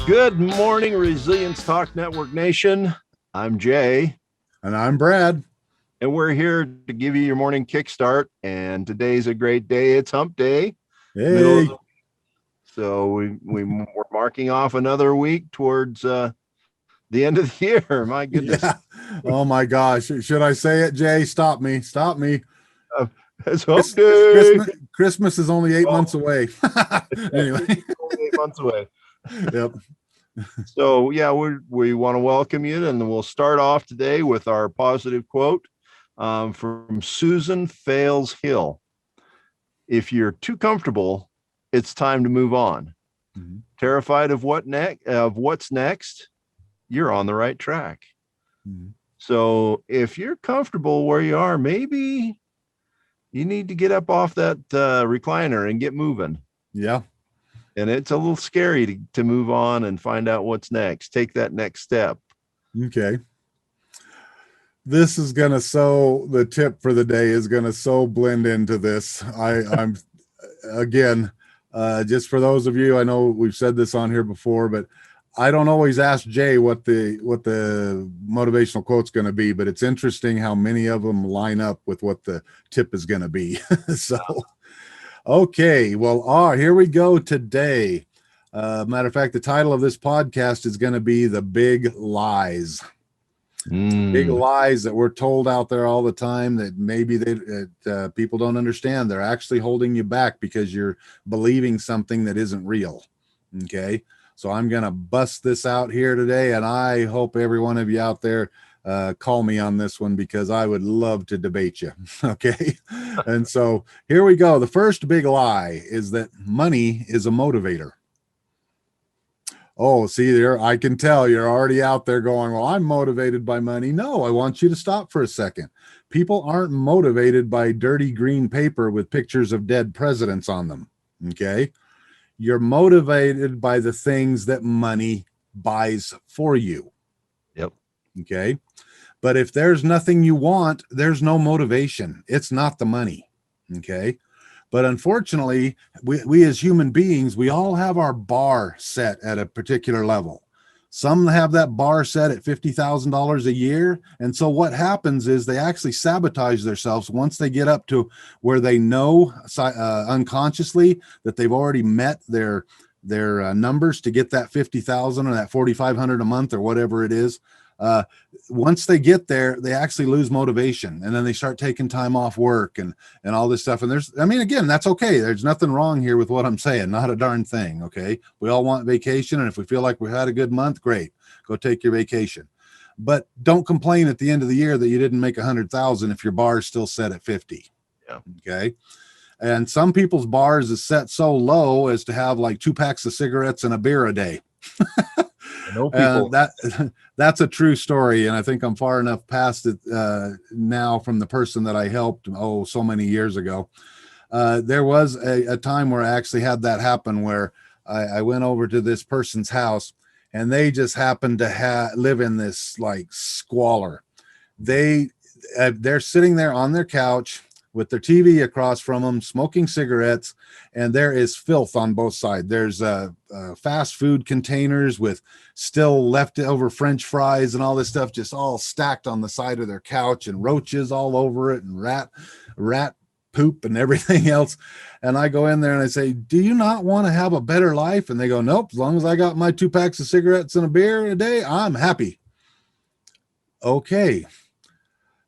Good morning, Resilience Talk Network Nation. I'm Jay. And I'm Brad. And we're here to give you your morning kickstart. And today's a great day. It's hump day. Hey. So we're marking off another week towards the end of the year. My goodness. Yeah. Oh my gosh. Should I say it, Jay? Stop me. It's hump day. Christmas is only 8 months away. Anyway. Only 8 months away. Yep. So yeah, we want to welcome you, and we'll start off today with our positive quote from Susan Fales Hill. If you're too comfortable, it's time to move on. Mm-hmm. Terrified of what's next, you're on the right track. Mm-hmm. So if you're comfortable where you are, maybe you need to get up off that recliner and get moving. Yeah. And it's a little scary to move on and find out what's next. Take that next step. Okay. This is going to the tip for the day is going to blend into this. I'm again, just for those of you, I know we've said this on here before, but I don't always ask Jay what the motivational quote's going to be, but it's interesting how many of them line up with what the tip is going to be. So. Okay, well, here we go today. Matter of fact, the title of this podcast is going to be The Big Lies. Big lies that we're told out there all the time that maybe people don't understand. They're actually holding you back because you're believing something that isn't real. Okay, so I'm going to bust this out here today, and I hope every one of you out there call me on this one because I would love to debate you. Okay. And so here we go. The first big lie is that money is a motivator. Oh, see there, I can tell you're already out there going, well, I'm motivated by money. No, I want you to stop for a second. People aren't motivated by dirty green paper with pictures of dead presidents on them. Okay. You're motivated by the things that money buys for you. Yep. Okay. But if there's nothing you want, there's no motivation. It's not the money. Okay. But unfortunately, we as human beings, we all have our bar set at a particular level. Some have that bar set at $50,000 a year. And so what happens is they actually sabotage themselves once they get up to where they know unconsciously that they've already met their numbers to get that 50,000 or that 4,500 a month or whatever it is. Once they get there, they actually lose motivation, and then they start taking time off work and all this stuff. And again, that's okay. There's nothing wrong here with what I'm saying. Not a darn thing. Okay. We all want vacation. And if we feel like we had a good month, great, go take your vacation, but don't complain at the end of the year that you didn't make 100,000 if your bar is still set at 50. Yeah. Okay. And some people's bars is set so low as to have like 2 packs of cigarettes and a beer a day. That's a true story, and I think I'm far enough past it now from the person that I helped so many years ago. There was a time where I actually had that happen where I went over to this person's house, and they just happened to live in this like squalor. They're sitting there on their couch with their TV across from them, smoking cigarettes, and there is filth on both sides. There's fast food containers with still leftover French fries and all this stuff just all stacked on the side of their couch, and roaches all over it, and rat poop and everything else. And I go in there and I say, do you not want to have a better life? And they go, nope, as long as I got my 2 packs of cigarettes and a beer a day, I'm happy. Okay.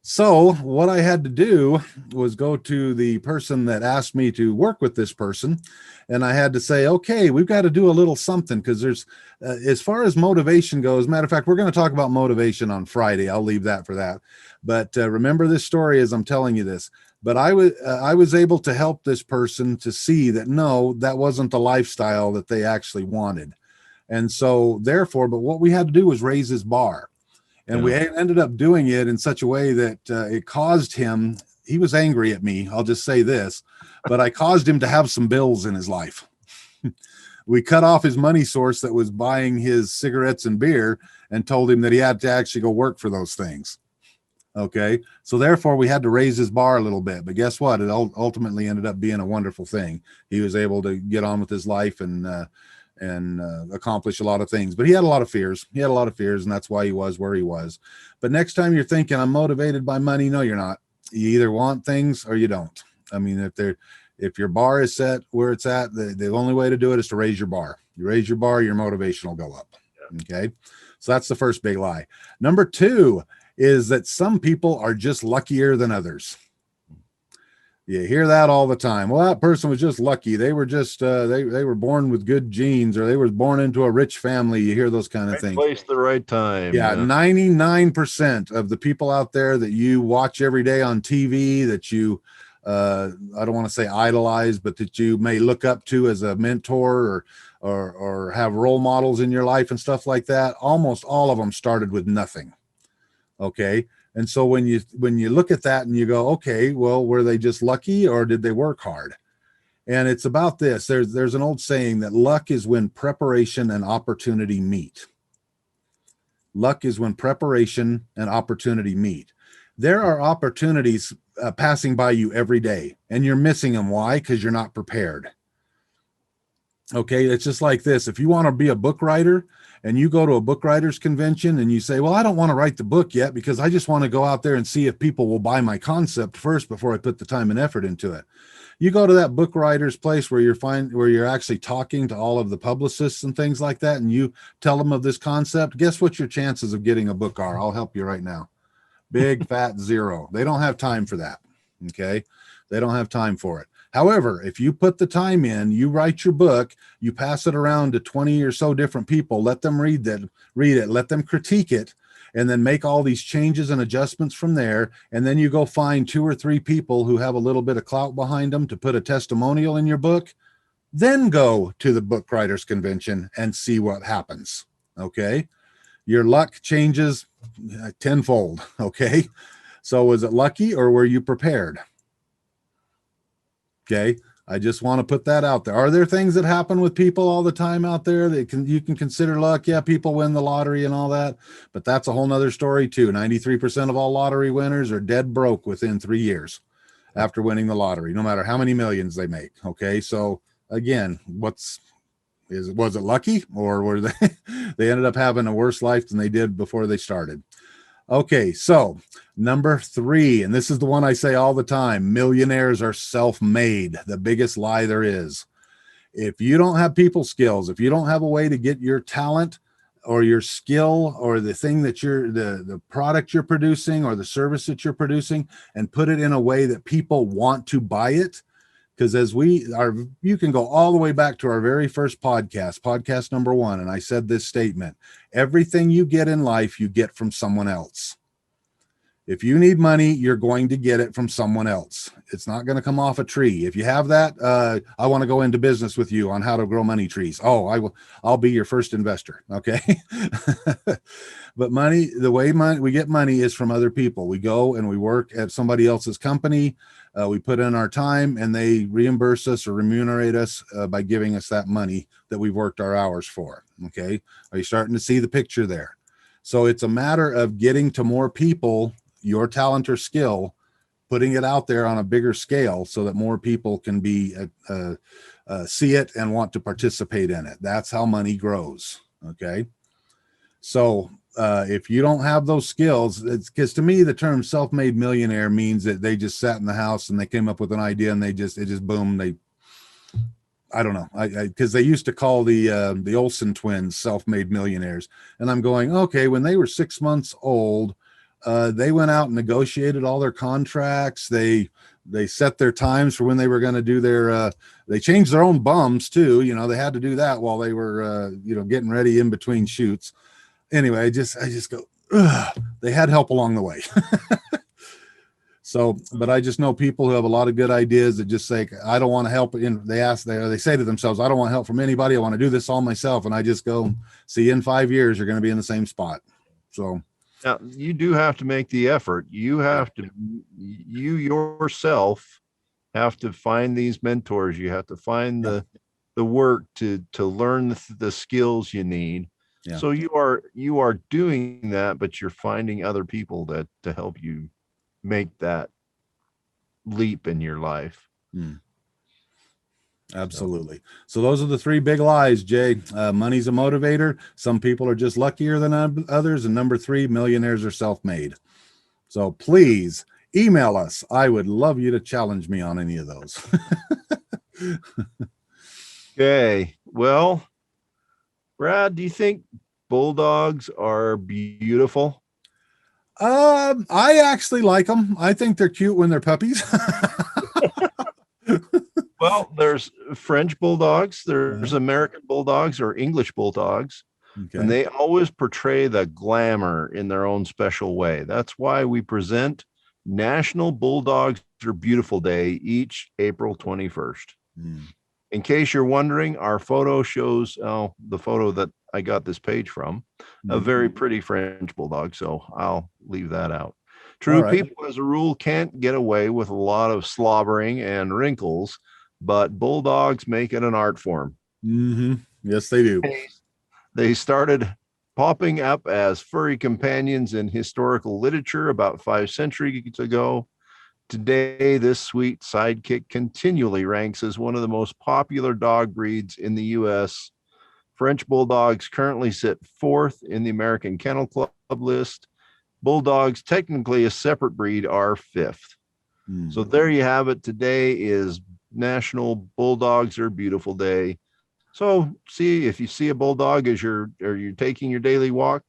So what I had to do was go to the person that asked me to work with this person. And I had to say, okay, we've got to do a little something, because there's, as far as motivation goes, matter of fact, we're going to talk about motivation on Friday. I'll leave that for that. But remember this story as I'm telling you this. But I was able to help this person to see that, no, that wasn't the lifestyle that they actually wanted. And so therefore, but what we had to do was raise his bar. And we ended up doing it in such a way that it caused him, he was angry at me, I'll just say this, but I caused him to have some bills in his life. We cut off his money source that was buying his cigarettes and beer and told him that he had to actually go work for those things. Okay. So therefore we had to raise his bar a little bit, but guess what? It ultimately ended up being a wonderful thing. He was able to get on with his life and and accomplish a lot of things. But he had a lot of fears. He had a lot of fears, and that's why he was where he was. But next time you're thinking, I'm motivated by money, no, you're not. You either want things or you don't. I mean, if your bar is set where it's at, the only way to do it is to raise your bar. You raise your bar, your motivation will go up. Okay. So that's the first big lie. Number 2 is that some people are just luckier than others. You hear that all the time. Well, that person was just lucky. They were just they were born with good genes, or they were born into a rich family. You hear those kind of Right things. place, the right time. Yeah, 99% of the people out there that you watch every day on TV, that you I don't want to say idolize, but that you may look up to as a mentor, or have role models in your life and stuff like that, almost all of them started with nothing. Okay. And so when you look at that and you go, okay, well, were they just lucky or did they work hard? And it's about this. There's an old saying that luck is when preparation and opportunity meet. Luck is when preparation and opportunity meet. There are opportunities passing by you every day, and you're missing them. Why? Because you're not prepared. Okay, it's just like this. If you want to be a book writer and you go to a book writers convention and you say, well, I don't want to write the book yet because I just want to go out there and see if people will buy my concept first before I put the time and effort into it. You go to that book writers place where you're actually talking to all of the publicists and things like that, and you tell them of this concept. Guess what your chances of getting a book are? I'll help you right now. Big fat zero. They don't have time for that. Okay. They don't have time for it. However, if you put the time in, you write your book, you pass it around to 20 or so different people, let them read it, let them critique it, and then make all these changes and adjustments from there. And then you go find 2 or 3 people who have a little bit of clout behind them to put a testimonial in your book, then go to the book writers convention and see what happens. Okay. Your luck changes tenfold. Okay. So was it lucky or were you prepared? Okay. I just want to put that out there. Are there things that happen with people all the time out there that you can consider luck? Yeah, people win the lottery and all that, but that's a whole nother story too. 93% of all lottery winners are dead broke within 3 years after winning the lottery, no matter how many millions they make. Okay. So again, was it lucky, or were they ended up having a worse life than they did before they started? Okay, so number 3, and this is the one I say all the time: millionaires are self-made. The biggest lie there is. If you don't have people skills, if you don't have a way to get your talent or your skill or the thing that the product you're producing or the service that you're producing, and put it in a way that people want to buy it, because you can go all the way back to our very first podcast number 1, and I said this statement: everything you get in life, you get from someone else. If you need money, you're going to get it from someone else. It's not going to come off a tree. If you have that, I want to go into business with you on how to grow money trees. Oh, I'll be your first investor. Okay. But the way we get money is from other people. We go and we work at somebody else's company. We put in our time and they reimburse us or remunerate us by giving us that money that we've worked our hours for. Okay. Are you starting to see the picture there? So it's a matter of getting to more people your talent or skill, putting it out there on a bigger scale so that more people can see it and want to participate in it. That's how money grows. Okay. So if you don't have those skills, it's because to me, the term self-made millionaire means that they just sat in the house and they came up with an idea and it just boom. I don't know. Because they used to call the Olsen twins self-made millionaires. And I'm going, okay, when they were 6 months old, they went out and negotiated all their contracts. They set their times for when they were going to do they changed their own bums too. They had to do that while they were, getting ready in between shoots. Anyway, I just go, ugh. They had help along the way. So, but I just know people who have a lot of good ideas that just say, I don't want to help. They say to themselves, I don't want help from anybody. I want to do this all myself. And I just go, see, in 5 years, you're going to be in the same spot. So now you do have to make the effort. You yourself have to find these mentors. You have to find the work to learn the skills you need. Yeah. So you are doing that, but you're finding other people to help you make that leap in your life. Absolutely. So those are the three big lies, Jay. Money's a motivator. Some people are just luckier than others. And number three, millionaires are self-made. So please email us. I would love you to challenge me on any of those. Okay. Well, Brad, do you think bulldogs are beautiful? I actually like them. I think they're cute when they're puppies. Well, there's French bulldogs, there's Uh, American bulldogs or English bulldogs, and okay. they always portray the glamour in their own special way. That's why we present National Bulldogs Are Beautiful Day each April 21st. Mm. In case you're wondering, our photo shows the photo that I got this page from, a Mhm. very pretty French bulldog. So I'll leave that out. All True, right. people, as a rule, can't get away with a lot of slobbering and wrinkles, but bulldogs make it an art form. Mm-hmm. Yes, they do. They started popping up as furry companions in historical literature about 5 centuries ago. Today, this sweet sidekick continually ranks as one of the most popular dog breeds in the US. French Bulldogs currently sit fourth in the American Kennel Club list. Bulldogs, technically a separate breed, are fifth. Mm. So there you have it. Today is National Bulldogs Are Beautiful Day. So see if you see a bulldog as you're taking your daily walk,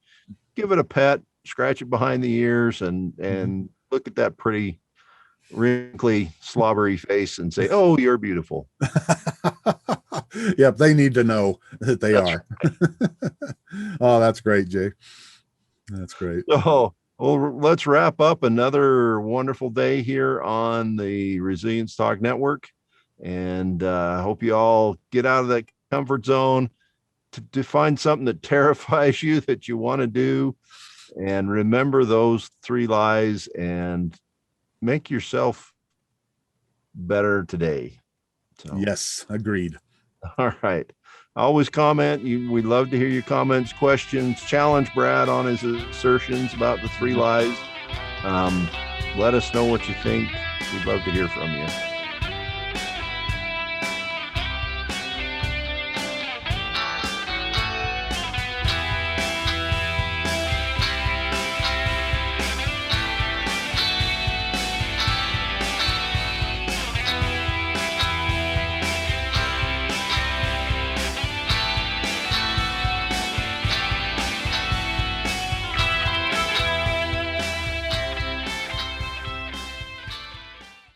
give it a pet, scratch it behind the ears, and look at that pretty wrinkly, slobbery face and say, "Oh, you're beautiful." Yep, they need to know that they That's are. Oh, that's great, Jay. That's great. so. Well, let's wrap up another wonderful day here on the Resilience Talk Network, and I hope you all get out of that comfort zone to find something that terrifies you that you want to do, and remember those three lies and make yourself better today. So, Yes, agreed. all right. Always comment. We'd love to hear your comments, questions, challenge Brad on his assertions about the three lies. Let us know what you think. We'd love to hear from you.